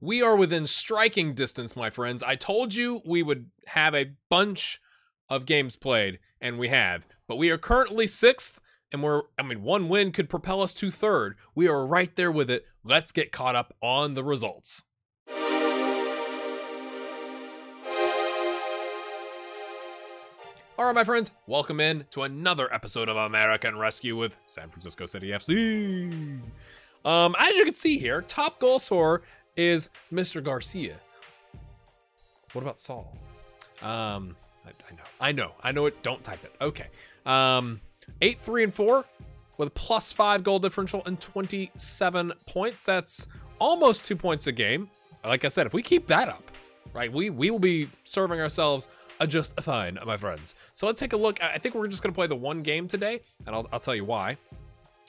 We are within striking distance, my friends. I told you we would have a bunch of games played, and we have. But we are currently 6th, and one win could propel us to 3rd. We are right there with it. Let's get caught up on the results. All right, my friends, welcome in to another episode of American Rescue with San Francisco City FC. As you can see here, top goal scorer is Mr. Garcia. What about Saul? I know it. Don't type it. Okay. 8, 3, and 4 with a +5 goal differential and 27 points. That's almost 2 points a game. Like I said, if we keep that up, right, we will be serving ourselves just fine, my friends. So let's take a look. I think we're just going to play the one game today, and I'll tell you why.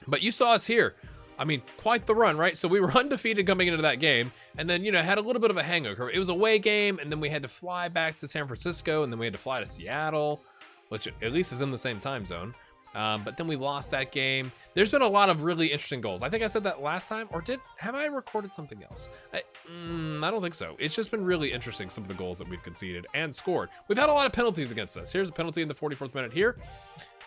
But you saw us here. I mean, quite the run, right? So we were undefeated coming into that game, and then, had a little bit of a hangover. It was a away game, and then we had to fly back to San Francisco, and then we had to fly to Seattle, which at least is in the same time zone. But then we lost that game. There's been a lot of really interesting goals. I think I said that last time, or have I recorded something else? I don't think so. It's just been really interesting, some of the goals that we've conceded and scored. We've had a lot of penalties against us. Here's a penalty in the 44th minute here.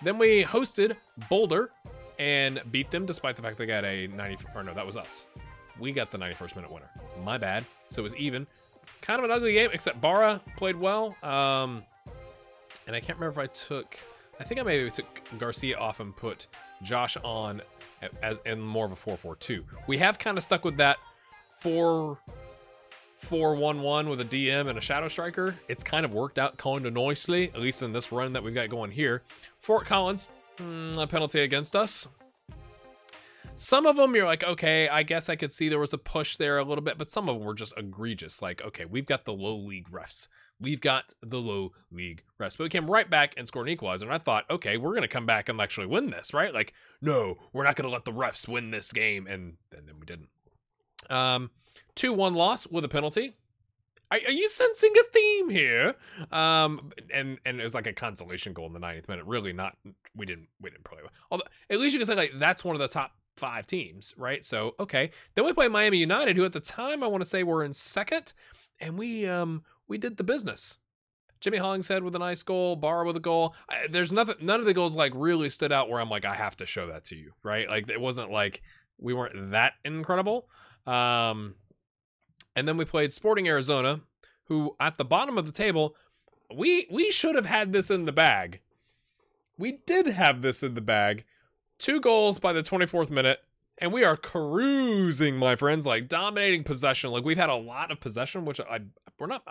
Then we hosted Boulder and beat them despite the fact they got a 90, or no, that was us. We got the 91st minute winner. My bad. So it was even. Kind of an ugly game, except Barra played well. And I can't remember if I think I maybe took Garcia off and put Josh on in more of a 4-4-2. We have kind of stuck with that 4-4-1-1 with a DM and a shadow striker. It's kind of worked out kind of nicely, at least in this run that we've got going here. Fort Collins, a penalty against us. Some of them you're like, okay, I guess I could see there was a push there a little bit, but some of them were just egregious. Like, okay, we've got the low league refs. We've got the low league refs. But we came right back and scored an equalizer, and I thought, okay, we're going to come back and actually win this, right? Like, no, we're not going to let the refs win this game, and then we didn't. 2-1 loss with a penalty. Are you sensing a theme here? And it was like a consolation goal in the 90th minute. Really not. We didn't play well. Although at least you can say like that's one of the top 5 teams, right? So okay. Then we play Miami United, who at the time I want to say were in 2nd, and we did the business. Jimmy Hollingshead with a nice goal, Barra with a goal. There's nothing. None of the goals like really stood out where I'm like I have to show that to you, right? Like it wasn't like we weren't that incredible. And then we played Sporting Arizona, who at the bottom of the table, we should have had this in the bag. We did have this in the bag. 2 goals by the 24th minute, and we are cruising, my friends, like dominating possession. Like we've had a lot of possession, which I'm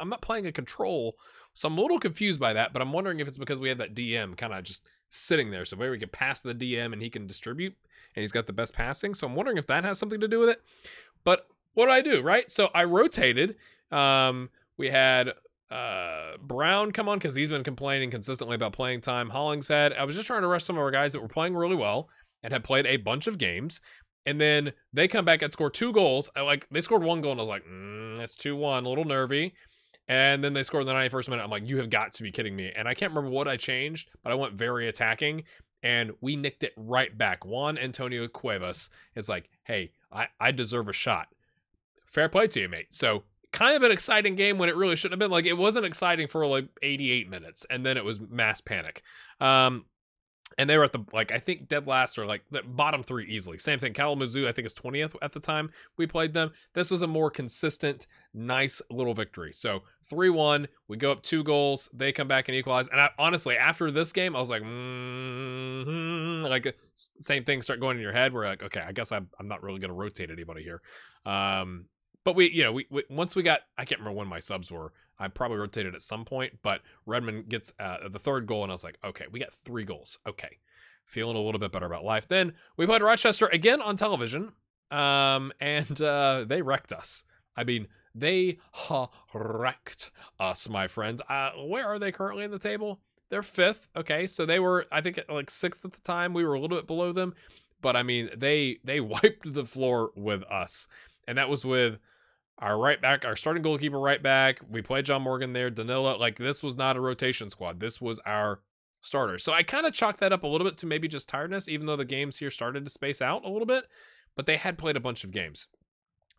not playing a control, so I'm a little confused by that. But I'm wondering if it's because we have that DM kind of just sitting there, so maybe we can pass the DM and he can distribute, and he's got the best passing. So I'm wondering if that has something to do with it. But what do I do, right? So I rotated. We had Brown come on because he's been complaining consistently about playing time. Hollingshead. I was just trying to rush some of our guys that were playing really well and had played a bunch of games. And then they come back and score 2 goals. They scored 1 goal and I was like, that's 2-1, a little nervy. And then they scored in the 91st minute. I'm like, you have got to be kidding me. And I can't remember what I changed, but I went very attacking. And we nicked it right back. Juan Antonio Cuevas is like, hey, I deserve a shot. Fair play to you, mate. So kind of an exciting game when it really shouldn't have been. Like, it wasn't exciting for like 88 minutes, and then it was mass panic. And they were at the, like, I think dead last or like the bottom 3 easily. Same thing. Kalamazoo, I think, is 20th at the time we played them. This was a more consistent, nice little victory. So 3-1, we go up 2 goals. They come back and equalize. And I, honestly, after this game, I was like, like same thing start going in your head. We're like, okay, I guess I'm not really going to rotate anybody here. But we once we got, I can't remember when my subs were. I probably rotated at some point, but Redmond gets the 3rd goal, and I was like, okay, we got 3 goals. Okay, feeling a little bit better about life. Then we played Rochester again on television, and they wrecked us. I mean, they wrecked us, my friends. Where are they currently in the table? They're 5th. Okay, so they were, I think, like 6th at the time. We were a little bit below them, but I mean, they wiped the floor with us, and that was with our right back, our starting goalkeeper right back. We played John Morgan there, Danilo. Like, this was not a rotation squad. This was our starters. So I kind of chalked that up a little bit to maybe just tiredness, even though the games here started to space out a little bit, but they had played a bunch of games.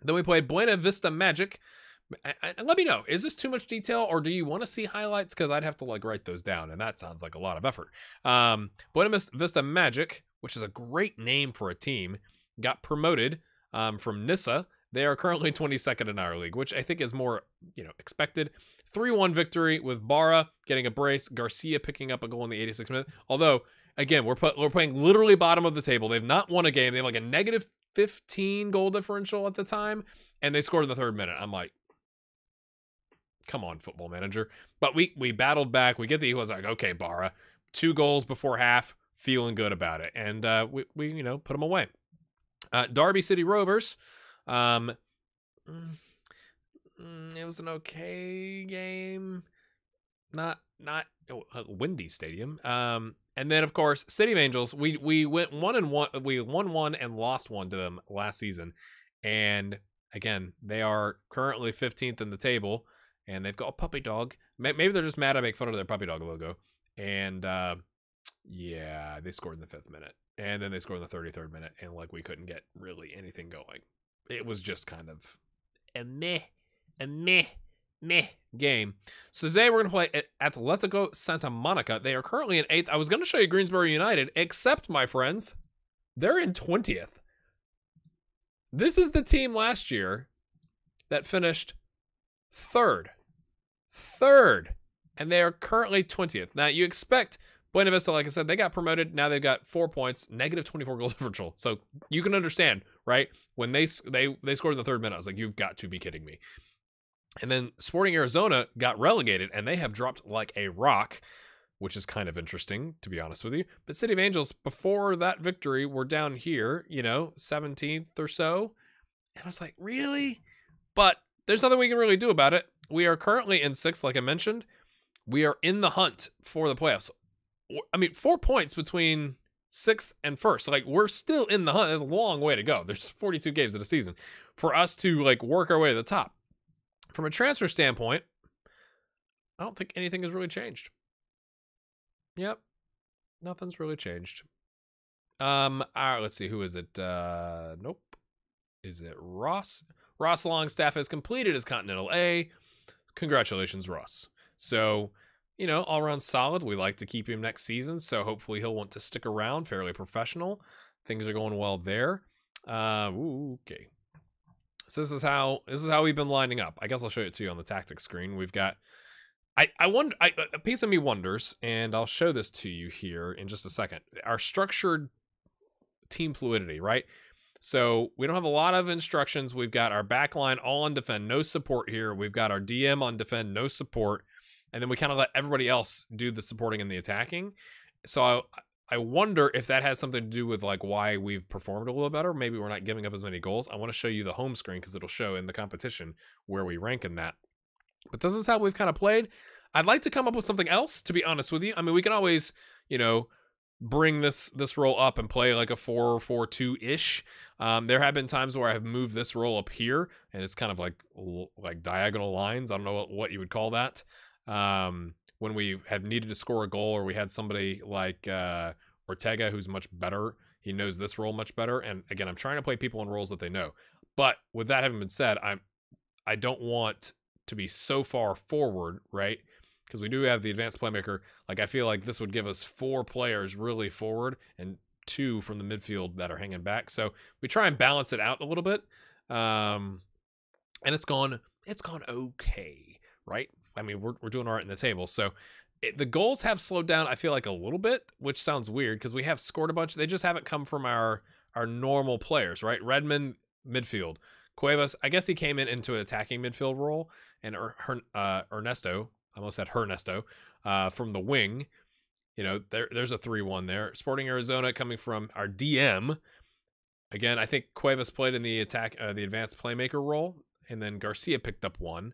Then we played Buena Vista Magic. And let me know, is this too much detail, or do you want to see highlights? Because I'd have to like write those down, and that sounds like a lot of effort. Buena Vista Magic, which is a great name for a team, got promoted from Nissa. They are currently 22nd in our league, which I think is more, expected. 3-1 victory with Barra getting a brace, Garcia picking up a goal in the 86th minute. Although, again, we're playing literally bottom of the table. They've not won a game. They have like a negative 15 goal differential at the time, and they scored in the 3rd minute. I'm like, come on, Football Manager. But we battled back. We get the equals. Like, okay, Barra, 2 goals before half, feeling good about it, and we put them away. Derby City Rovers. It was an okay game. Not a windy stadium. And then of course City of Angels. We went 1-1. We won 1 and lost 1 to them last season. And again, they are currently 15th in the table, and they've got a puppy dog. Maybe they're just mad I make fun of their puppy dog logo. And yeah, they scored in the 5th minute, and then they scored in the 33rd minute, and like we couldn't get really anything going. It was just kind of a meh game. So today we're going to play Atletico Santa Monica. They are currently in 8th. I was going to show you Greensboro United, except, my friends, they're in 20th. This is the team last year that finished 3rd. And they are currently 20th. Now, you expect Buena Vista, like I said, they got promoted. Now they've got 4 points, negative 24 goal differential. So you can understand, right? When they scored in the 3rd minute, I was like, you've got to be kidding me. And then Sporting Arizona got relegated, and they have dropped like a rock, which is kind of interesting, to be honest with you. But City of Angels, before that victory, were down here, 17th or so. And I was like, really? But there's nothing we can really do about it. We are currently in 6th, like I mentioned. We are in the hunt for the playoffs. 4 points between 6th and 1st. So, like, we're still in the hunt. There's a long way to go. There's 42 games in a season for us to, like, work our way to the top. From a transfer standpoint, I don't think anything has really changed. Yep. Nothing's really changed. All right, let's see. Who is it? Nope. Is it Ross? Ross Longstaff has completed his Continental A. Congratulations, Ross. So, all around solid. We like to keep him next season, so hopefully he'll want to stick around. Fairly professional. Things are going well there. Okay. So this is how we've been lining up. I guess I'll show it to you on the tactics screen. We've got a piece of me wonders, and I'll show this to you here in just a second. Our structured team fluidity, right? So we don't have a lot of instructions. We've got our back line all on defend, no support here. We've got our DM on defend, no support. And then we kind of let everybody else do the supporting and the attacking. So I wonder if that has something to do with like why we've performed a little better. Maybe we're not giving up as many goals. I want to show you the home screen because it'll show in the competition where we rank in that. But this is how we've kind of played. I'd like to come up with something else, to be honest with you. I mean, we can always, bring this role up and play like a 4-4-2-ish. There have been times where I have moved this role up here, and it's kind of like diagonal lines. I don't know what you would call that. When we have needed to score a goal, or we had somebody like Ortega who's much better. He knows this role much better. And again, I'm trying to play people in roles that they know. But with that having been said, I don't want to be so far forward, right? Because we do have the advanced playmaker. Like, I feel like this would give us 4 players really forward and 2 from the midfield that are hanging back. So we try and balance it out a little bit. And it's gone okay, right? I mean, we're doing all right in the table. So the goals have slowed down, I feel like, a little bit, which sounds weird because we have scored a bunch. They just haven't come from our normal players, right? Redmond, midfield. Cuevas, I guess he came into an attacking midfield role. And Ernesto, I almost said Hernesto, from the wing. There's a 3-1 there. Sporting Arizona coming from our DM. Again, I think Cuevas played in the the advanced playmaker role. And then Garcia picked up 1.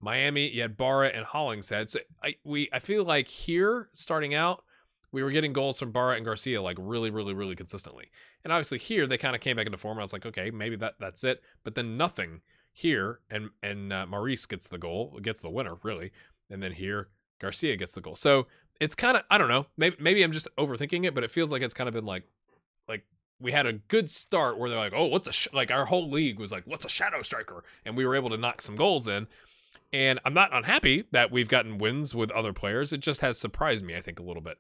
Miami, you had Barra and Hollingshead. So I feel like here, starting out, we were getting goals from Barra and Garcia like really, really, really consistently. And obviously here, they kind of came back into form. I was like, okay, maybe that's it. But then nothing here, and Maurice gets the goal, gets the winner, really. And then here, Garcia gets the goal. So it's kind of, I don't know, maybe I'm just overthinking it, but it feels like it's kind of been like we had a good start where they're like, oh, what's like our whole league was like, what's a shadow striker? And we were able to knock some goals in. And I'm not unhappy that we've gotten wins with other players. It just has surprised me, I think, a little bit.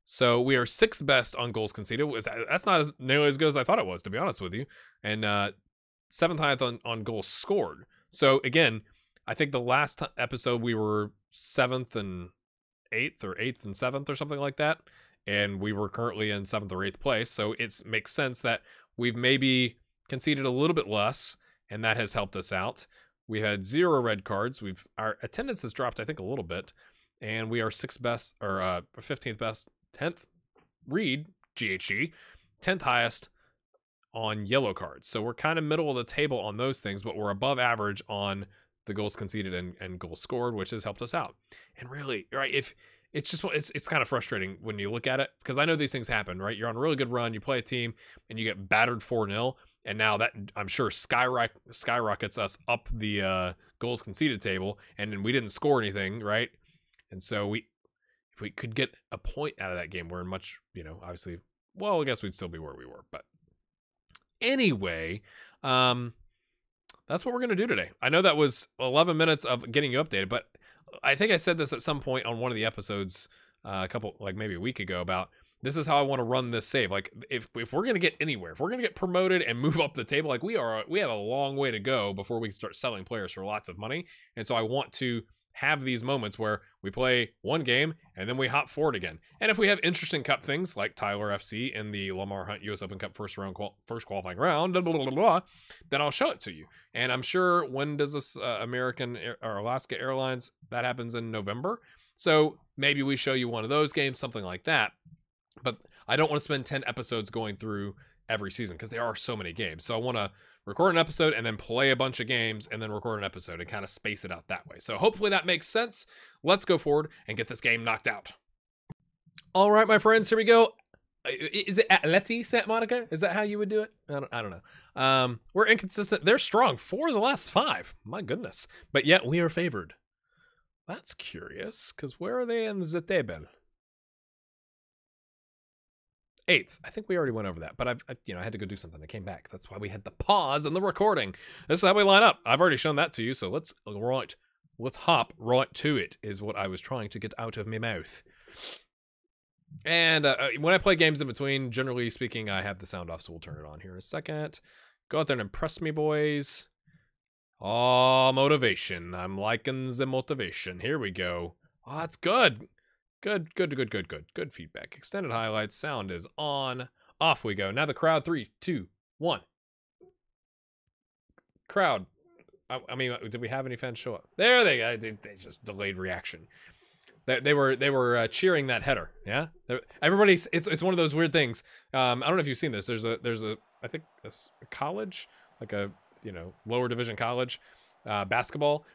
So we are 6th best on goals conceded. That's not nearly as good as I thought it was, to be honest with you. And 7th highest on goals scored. So again, I think the last episode we were 7th and 8th or 8th and 7th or something like that. And we were currently in 7th or 8th place. So it makes sense that we've maybe conceded a little bit less, and that has helped us out. We had 0 red cards. Our attendance has dropped, I think, a little bit. And we are 6th best, or 15th best, 10th read, GHG, 10th highest on yellow cards. So we're kind of middle of the table on those things, but we're above average on the goals conceded and goals scored, which has helped us out. And really, right, if it's just, it's kind of frustrating when you look at it, because I know these things happen, right? You're on a really good run, you play a team, and you get battered 4-0, and now that, I'm sure, skyrockets us up the goals conceded table, and then we didn't score anything, right? And so if we could get a point out of that game, we're in much, obviously, well, I guess we'd still be where we were. But anyway, that's what we're going to do today. I know that was 11 minutes of getting you updated, but I think I said this at some point on one of the episodes maybe a week ago, about this is how I want to run this save. Like, if we're going to get anywhere, if we're going to get promoted and move up the table, like we have a long way to go before we start selling players for lots of money. And so I want to have these moments where we play one game and then we hop forward again. And if we have interesting cup things like Tyler FC in the Lamar Hunt US Open Cup first qualifying round, blah, blah, blah, blah, then I'll show it to you. And I'm sure, when does this American or Alaska Airlines, that happens in November. So maybe we show you one of those games, something like that. But I don't want to spend 10 episodes going through every season, because there are so many games. So I want to record an episode and then play a bunch of games and then record an episode and kind of space it out that way. So hopefully that makes sense. Let's go forward and get this game knocked out. All right, my friends, here we go. Is it Atleti Santa Monica? Is that how you would do it? I don't know. We're inconsistent. They're strong. 4 of the last 5. My goodness. But yet we are favored. That's curious, because where are they in the table? 8th. I think we already went over that, but I had to go do something. I came back. That's why we had the pause in the recording. This is how we line up. I've already shown that to you, so let's hop right to it, is what I was trying to get out of my mouth. And when I play games in between, generally speaking, I have the sound off, so we'll turn it on here in a second. Go out there and impress me, boys. Oh, motivation. I'm liking the motivation. Here we go. Oh, that's good. Good feedback. Extended highlights. Sound is on. Off we go. Now the crowd. 3, 2, 1. Crowd. I mean, did we have any fans show up? There they go. They just delayed reaction. They were cheering that header. Yeah. Everybody's. It's one of those weird things. I don't know if you've seen this. There's a I think a college, like a lower division college, basketball,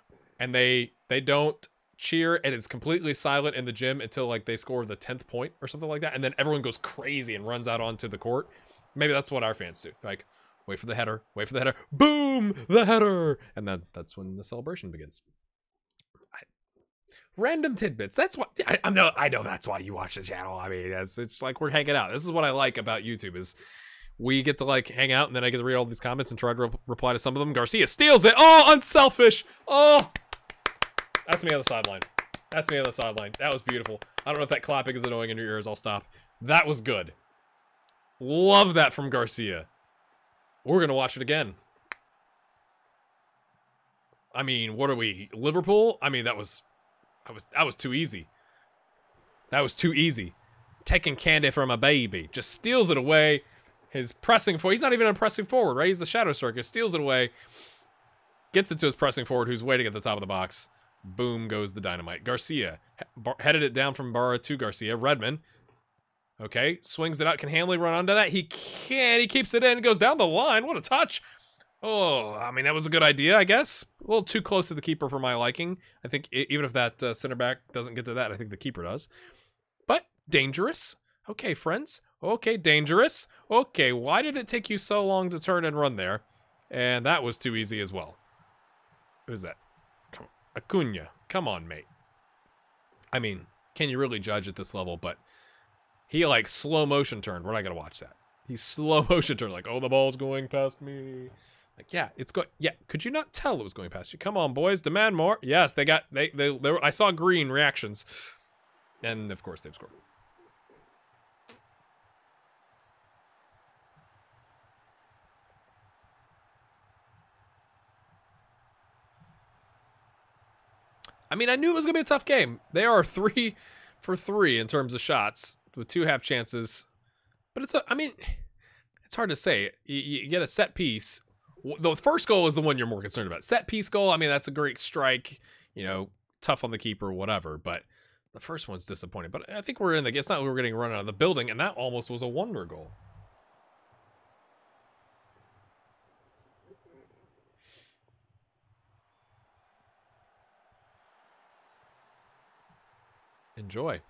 and they don't cheer, and it's completely silent in the gym until like they score the 10th point or something like that, and then everyone goes crazy and runs out onto the court. Maybe that's what our fans do. Like, wait for the header, boom, the header, and then that's when the celebration begins. Random tidbits. That's why I know that's why you watch the channel. I mean, it's like we're hanging out. This is what I like about YouTube, is we get to like hang out, and then I get to read all these comments and try to reply to some of them. Garcia steals it. Oh, unselfish. Oh. That's me on the sideline. That was beautiful. I don't know if that clapping is annoying in your ears. I'll stop. That was good. Love that from Garcia. We're going to watch it again. I mean, what are we? Liverpool? I mean, that was too easy. That was too easy. Taking candy from a baby. Just steals it away. His pressing forward. He's not even a pressing forward, right? He's the shadow striker. Steals it away. Gets it to his pressing forward, who's waiting at the top of the box. Boom goes the dynamite. Garcia headed it down from Barra to Garcia. Redmond. Okay, swings it out. Can Hanley run onto that? He can. He keeps it in. Goes down the line. What a touch. Oh, I mean, that was a good idea, I guess. A little too close to the keeper for my liking. I think even if that center back doesn't get to that, I think the keeper does. But dangerous. Okay, friends. Okay, dangerous. Okay, why did it take you so long to turn and run there? And that was too easy as well. Who's that? Acuna. Come on, mate. I mean, can you really judge at this level? But He like slow motion turned. We're not gonna watch that. He slow motion turned like, oh, the ball's going past me. Like, yeah, it's going. Yeah, could you not tell it was going past you? Come on, boys, demand more. Yes, they got. They I saw green reactions, and of course they've scored. I mean, I knew it was gonna be a tough game. They are 3 for 3 in terms of shots with 2 half chances, but it's. I mean, it's hard to say. You get a set piece. The first goal is the one you're more concerned about. Set piece goal, I mean, that's a great strike, you know, tough on the keeper, whatever. But the first one's disappointing. But I think we're in the, it's not we're getting run out of the building, and that almost was a wonder goal. Enjoy.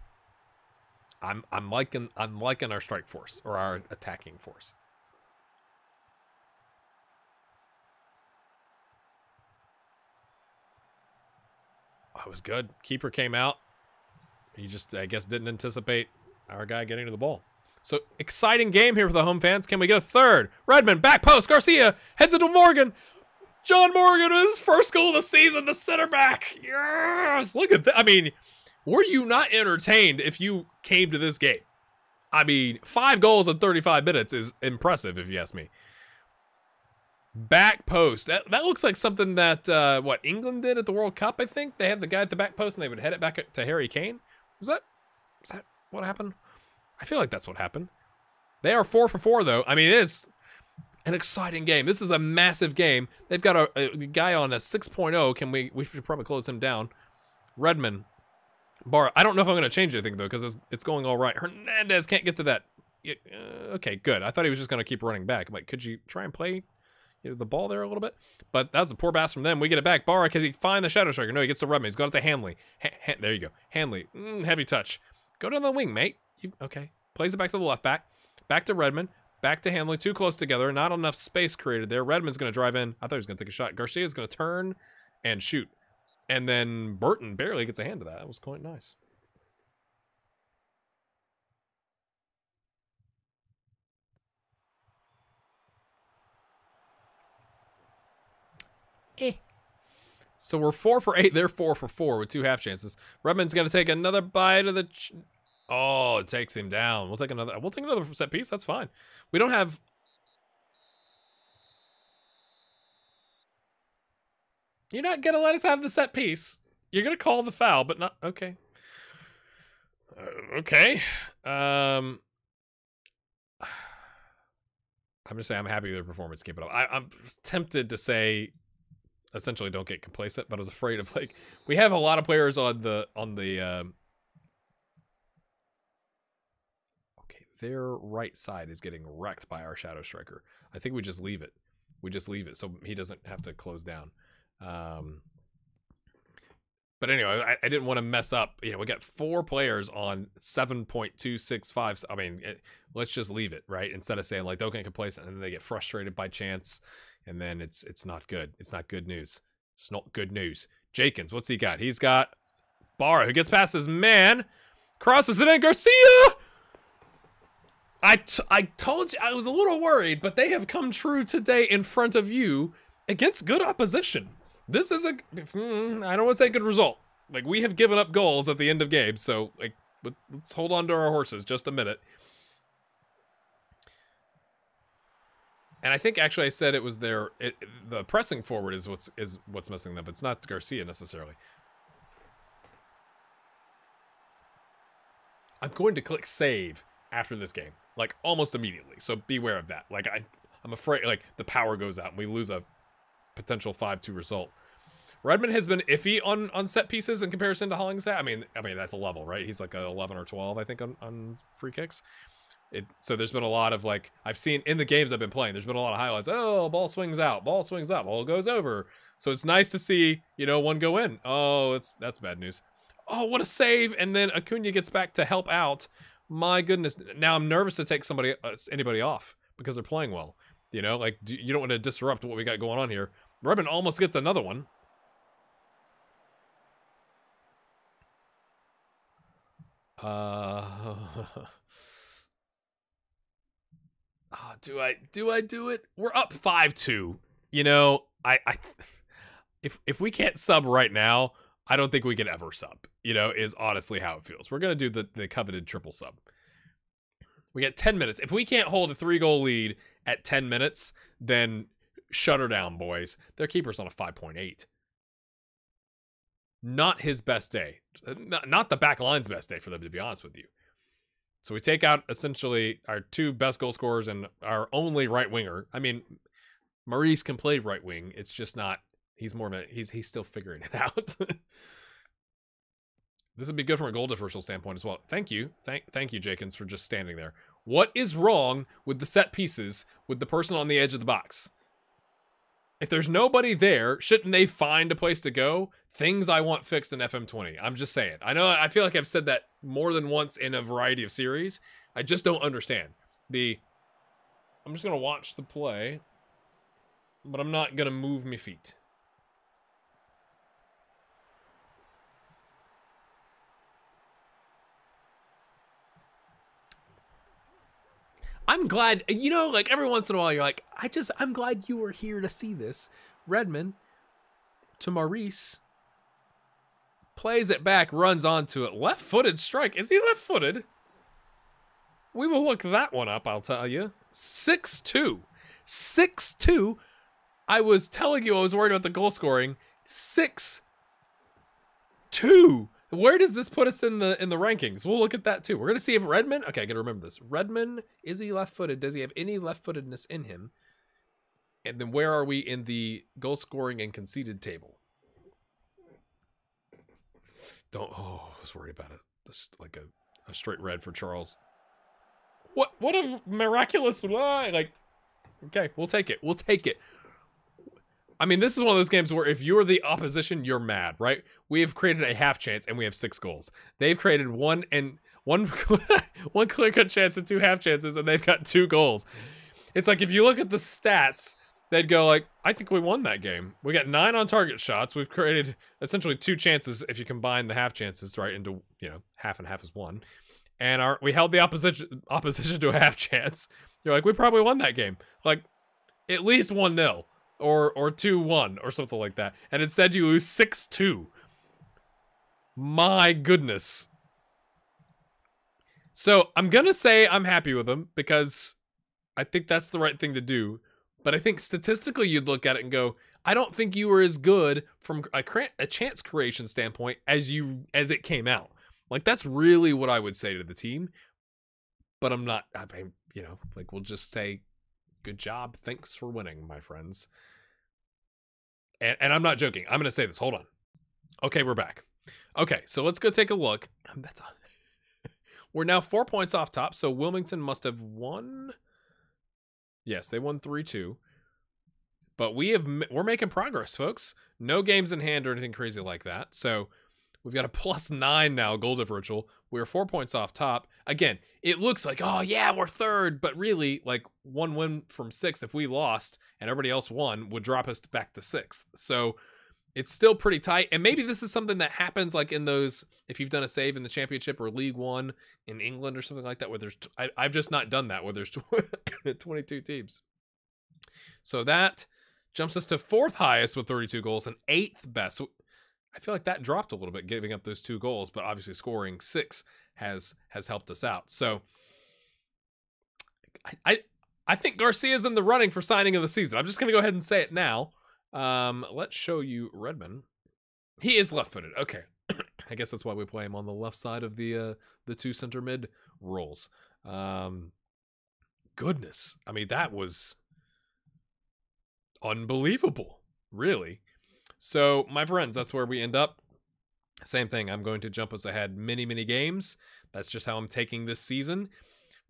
I'm liking our strike force, or our attacking force. That was good. Keeper came out. He just, I guess, didn't anticipate our guy getting to the ball. So, exciting game here for the home fans. Can we get a third? Redmond, back post. Garcia heads into Morgan. John Morgan with his first goal of the season, the center back. Yes! Look at that. I mean, were you not entertained if you came to this game? I mean, 5 goals in 35 minutes is impressive, if you ask me. Back post. That looks like something that, what, England did at the World Cup, I think? They had the guy at the back post and they would head it back to Harry Kane. Is that what happened? I feel like that's what happened. They are 4 for 4, though. I mean, it is an exciting game. This is a massive game. They've got a guy on a 6.0. We should probably close him down. Redmond. Bar. I don't know if I'm going to change anything, though, because it's going all right. Hernandez can't get to that. Okay, good. I thought he was just going to keep running back. I'm like, could you try and play the ball there a little bit? But that was a poor pass from them. We get it back. Barra, can he find the shadow striker? No, he gets to Redmond. He's got it to Hanley. There you go. Hanley. Heavy touch. Go down the wing, mate. Okay. Plays it back to the left back. Back to Redmond. Back to Hanley. Too close together. Not enough space created there. Redmond's going to drive in. I thought he was going to take a shot. Garcia's going to turn and shoot. And then Burton barely gets a hand to that. That was quite nice. So we're 4 for 8. They're 4 for 4 with 2 half chances. Redmond's gonna take another bite of the. Oh, it takes him down. We'll take another. We'll take another set piece. That's fine. We don't have. You're not gonna let us have the set piece. You're gonna call the foul, but not okay. Okay. I'm just saying I'm happy with their performance. Keep it up. I'm tempted to say, essentially, don't get complacent, but I was afraid of, like, we have a lot of players on the okay, their right side is getting wrecked by our shadow striker. I think we just leave it. We just leave it so he doesn't have to close down. But anyway, I didn't want to mess up. You know, we got 4 players on 7.265. I mean, let's just leave it, right? Instead of saying, like, don't get complacent, and then they get frustrated by chance, and then it's not good. It's not good news. It's not good news. Jenkins, what's he got? He's got Barra, who gets past his man, crosses it in. Garcia! I told you, I was a little worried, but they have come true today in front of you against good opposition. This is I don't want to say good result. Like, we have given up goals at the end of games, so, like, let's hold on to our horses just a minute. And I think actually I said it was the pressing forward is what's messing them. It's not Garcia necessarily. I'm going to click save after this game, like almost immediately. So beware of that. Like I'm afraid, like, the power goes out and we lose a potential 5-2 result. Redmond has been iffy on set pieces in comparison to Hollingshead. I mean that's a level, right? He's like a 11 or 12, I think, on free kicks. So there's been a lot of, like, I've seen in the games I've been playing, there's been a lot of highlights. Oh, ball swings out, ball swings up, ball goes over. So it's nice to see, you know, one go in. Oh, that's bad news. Oh, what a save! And then Acuna gets back to help out. My goodness. Now I'm nervous to take anybody off because they're playing well. You know, like, you don't want to disrupt what we got going on here. Redmond almost gets another one. do I do it? We're up 5-2. You know, if we can't sub right now, I don't think we can ever sub. You know, is honestly how it feels. We're gonna do the coveted triple sub. We get 10 minutes. If we can't hold a 3-goal lead at 10 minutes, then shut her down, boys. Their keeper's on a 5.8. Not his best day. Not the back line's best day for them, to be honest with you. So we take out essentially our 2 best goal scorers and our only right winger. I mean, Maurice can play right wing. It's just not. He's more of a. He's still figuring it out. This would be good from a goal differential standpoint as well. Thank you. Thank you, Jenkins, for just standing there. What is wrong with the set pieces with the person on the edge of the box? If there's nobody there, shouldn't they find a place to go? Things I want fixed in FM20. I'm just saying. I know, I feel like I've said that more than once in a variety of series. I just don't understand. I'm just going to watch the play, but I'm not going to move my feet. I'm glad, you know, like every once in a while you're like, I'm glad you were here to see this. Redmond to Maurice. Plays it back, runs onto it. Left-footed strike. Is he left-footed? We will look that one up, I'll tell you. 6-2. 6-2. I was telling you I was worried about the goal scoring. 6-2. Where does this put us in the rankings? We'll look at that too. We're gonna see if Redmond. Okay, I gotta remember this. Redmond, is he left-footed? Does he have any left-footedness in him? And then where are we in the goal scoring and conceded table? I was worried about it. This like a straight red for Charles. What a miraculous lie! Like, okay, we'll take it. We'll take it. I mean, this is one of those games where if you're the opposition, you're mad, right? We have created a half chance and we have 6 goals. They've created one clear-cut chance and 2 half chances, and they've got 2 goals. It's like if you look at the stats, they'd go like, I think we won that game. We got 9 on target shots. We've created essentially 2 chances if you combine the half chances, right, into, you know, half and half is 1. And we held the opposition to a half chance. You're like, we probably won that game. Like, at least 1-0. Or 2-1 or something like that. And instead you lose 6-2. My goodness. So I'm gonna say I'm happy with them because I think that's the right thing to do. But I think statistically you'd look at it and go, I don't think you were as good from a chance creation standpoint as it came out. Like, that's really what I would say to the team. But I'm not, you know, like, we'll just say, good job. Thanks for winning, my friends. And I'm not joking. I'm going to say this. Hold on. Okay, we're back. Okay, so let's go take a look. We're now 4 points off top, so Wilmington must have won. Yes, they won 3-2. But we're making progress, folks. No games in hand or anything crazy like that. So we've got a +9 now goal differential. We're 4 points off top. Again, it looks like, oh yeah, we're third, but really, like, 1 win from 6th, if we lost and everybody else won, would drop us back to 6th. So it's still pretty tight. And maybe this is something that happens like in those, if you've done a save in the championship or League One in England or something like that, where there's, I've just not done that, where there's 22 teams. So that jumps us to 4th highest with 32 goals and 8th best. So I feel like that dropped a little bit, giving up those 2 goals, but obviously scoring 6 has helped us out. So I think Garcia's in the running for signing of the season. I'm just going to go ahead and say it now. Let's show you Redmond. He is left-footed. Okay. I guess that's why we play him on the left side of the 2 center mid roles. Goodness. I mean, that was unbelievable, really. So, my friends, that's where we end up. Same thing. I'm going to jump us ahead many games. That's just how I'm taking this season.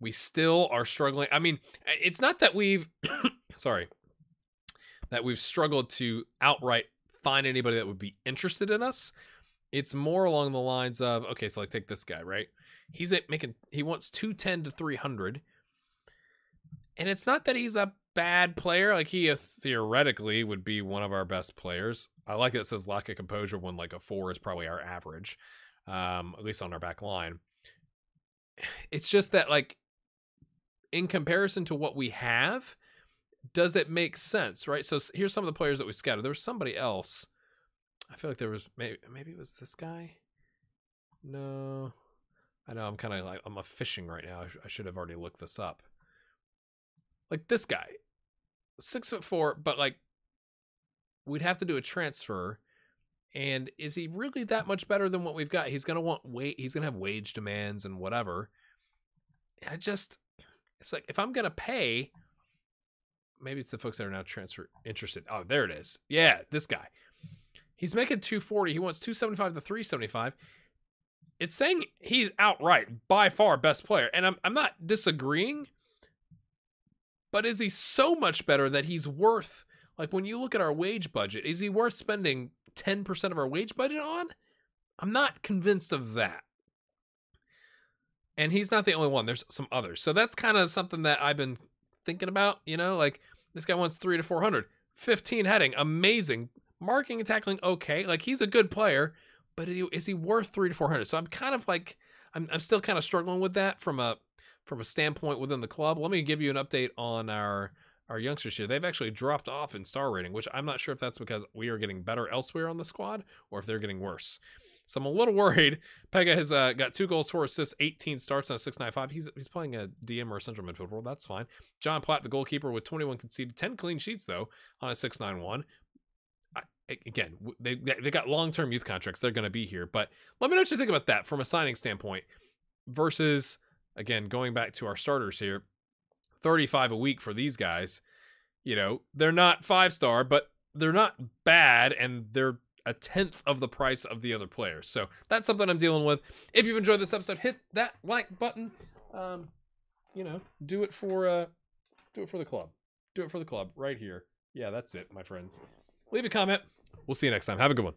We still are struggling. I mean, it's not that we've sorry, that we've struggled to outright find anybody that would be interested in us. It's more along the lines of, okay, so like take this guy, right? He wants 210 to 300. And it's not that he's a bad player. Like, he theoretically would be one of our best players. I like that it says lack of composure when like a 4 is probably our average, at least on our back line. It's just that, like, in comparison to what we have, does it make sense, right? So here's some of the players that we scouted. There was somebody else. I feel like there was maybe it was this guy. No, I know I'm kind of like I'm fishing right now. I should have already looked this up. Like this guy, 6'4", but like we'd have to do a transfer. And is he really that much better than what we've got? He's gonna want he's gonna have wage demands and whatever. And it's like if I'm gonna pay, maybe it's the folks that are now transfer interested. Oh, there it is. Yeah, this guy. He's making 240. He wants 275 to 375. It's saying he's outright by far best player, and I'm not disagreeing. But is he so much better that he's worth, like when you look at our wage budget, is he worth spending 10% of our wage budget on? I'm not convinced of that. And he's not the only one. There's some others. So that's kind of something that I've been thinking about, you know, like this guy wants 300 to 400, 15 heading, amazing. Marking and tackling, okay. Like he's a good player, but is he worth 300 to 400? So I'm kind of like, I'm still kind of struggling with that from a standpoint within the club. Let me give you an update on our youngsters here. They've actually dropped off in star rating, which I'm not sure if that's because we are getting better elsewhere on the squad or if they're getting worse. So I'm a little worried. Pega has got 2 goals, 4 assists, 18 starts on a 6.95. He's playing a DM or a central midfield role. That's fine. John Platt, the goalkeeper, with 21 conceded, 10 clean sheets though on a 6.91. Again, they got long-term youth contracts. They're going to be here. But let me know what you think about that from a signing standpoint versus, again, going back to our starters here, 35 a week for these guys. You know, they're not 5-star, but they're not bad, and they're a 1/10 of the price of the other players. So that's something I'm dealing with. If you've enjoyed this episode, hit that like button. You know, do it for the club. Do it for the club right here. Yeah, that's it, my friends. Leave a comment. We'll see you next time. Have a good one.